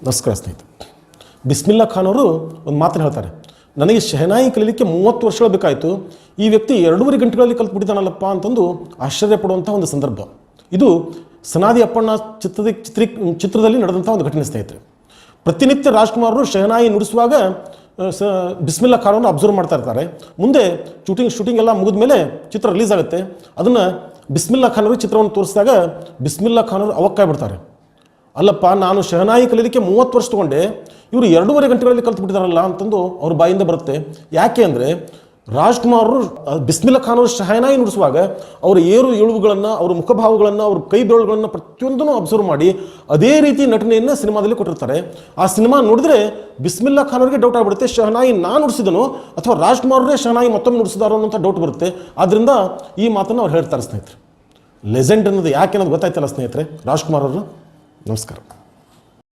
ನಮಸ್ಕಾರ ಸ್ನೇಹಿತರೆ. ಬಿಸ್ಮಿಲ್ಲಾ ಖಾನ್ ಅವರು ಒಂದು ಮಾತನ್ನು ಹೇಳ್ತಾರೆ, ನನಗೆ ಶಹನಾಯಿ ಕಲೀಲಿಕ್ಕೆ 30 ವರ್ಷಗಳು ಬೇಕಾಯಿತು, ಈ ವ್ಯಕ್ತಿ 2.5 ಗಂಟೆಗಳಲ್ಲಿ ಕಲ್ತ್ಬಿಟ್ಟಿದ್ದಾನಲ್ಲಪ್ಪ ಅಂತಂದು ಆಶ್ಚರ್ಯ ಪಡುವಂಥ ಒಂದು ಸಂದರ್ಭ. ಇದು ಸನಾದಿ ಅಪ್ಪಣ್ಣ ಚಿತ್ರದಲ್ಲಿ ನಡೆದಂಥ ಒಂದು ಘಟನೆ ಸ್ನೇಹಿತರೆ. ಪ್ರತಿನಿತ್ಯ ರಾಜ್ಕುಮಾರ್ ಅವರು ಶಹನಾಯಿ ನುಡಿಸುವಾಗ ಬಿಸ್ಮಿಲ್ಲಾ ಖಾನ್ ಅವರು ಅಬ್ಸರ್ವ್ ಮಾಡ್ತಾ ಇರ್ತಾರೆ. ಮುಂದೆ ಶೂಟಿಂಗ್ ಎಲ್ಲ ಮುಗಿದ ಮೇಲೆ ಚಿತ್ರ ರಿಲೀಸ್ ಆಗುತ್ತೆ. ಅದನ್ನು ಬಿಸ್ಮಿಲ್ಲಾ ಖಾನ್ ಅವರು ಚಿತ್ರವನ್ನು ತೋರಿಸಿದಾಗ ಬಿಸ್ಮಿಲ್ಲಾ ಖಾನ್ ಅವರು ಅವಕ್ಕಾಗ್ಬಿಡ್ತಾರೆ. ಅಲ್ಲಪ್ಪ, ನಾನು ಶಹನಾಯಿ ಕಲೀಲಿಕ್ಕೆ 30 ವರ್ಷ ತೊಗೊಂಡೆ, ಇವರು 2.5 ಗಂಟೆಗಳಲ್ಲಿ ಕಲ್ತ್ಬಿಟ್ಟಿದಾರಲ್ಲ ಅಂತಂದು ಅವ್ರ ಬಾಯಿಂದ ಬರುತ್ತೆ. ಯಾಕೆ ಅಂದರೆ ರಾಜ್ಕುಮಾರ್ ಅವರು ಬಿಸ್ಮಿಲ್ಲಾ ಖಾನ್ ಅವರು ಶಹನಾಯಿ ನುಡಿಸುವಾಗ ಅವರ ಏರು ಇಳುವುಗಳನ್ನು, ಅವರ ಮುಖಭಾವಗಳನ್ನು, ಅವ್ರ ಕೈ ಬೆರಳುಗಳನ್ನು ಪ್ರತಿಯೊಂದನ್ನು ಅಬ್ಸರ್ವ್ ಮಾಡಿ ಅದೇ ರೀತಿ ನಟನೆಯನ್ನು ಸಿನಿಮಾದಲ್ಲಿ ಕೊಟ್ಟಿರ್ತಾರೆ. ಆ ಸಿನಿಮಾ ನೋಡಿದ್ರೆ ಬಿಸ್ಮಿಲ್ಲಾ ಖಾನ್ ಅವರಿಗೆ ಡೌಟ್ ಆಗಿಬಿಡುತ್ತೆ, ಶಹನಾಯಿ ನಾನು ನುಡಿಸಿದನು ಅಥವಾ ರಾಜ್ಕುಮಾರ್ ಅವರೇ ಶಹನಾಯಿ ಮತ್ತೊಮ್ಮೆ ನುಡಿಸಿದಾರೋ ಅನ್ನೋಂಥ ಡೌಟ್ ಬರುತ್ತೆ. ಆದ್ದರಿಂದ ಈ ಮಾತನ್ನು ಅವ್ರು ಹೇಳ್ತಾರೆ ಸ್ನೇಹಿತರೆ. ಲೆಜೆಂಡ್ ಅನ್ನೋದು ಯಾಕೆ ಅನ್ನೋದು ಗೊತ್ತಾಯ್ತಲ್ಲ ಸ್ನೇಹಿತರೆ ರಾಜ್ಕುಮಾರ್ ಅವರು. ನಮಸ್ಕಾರ.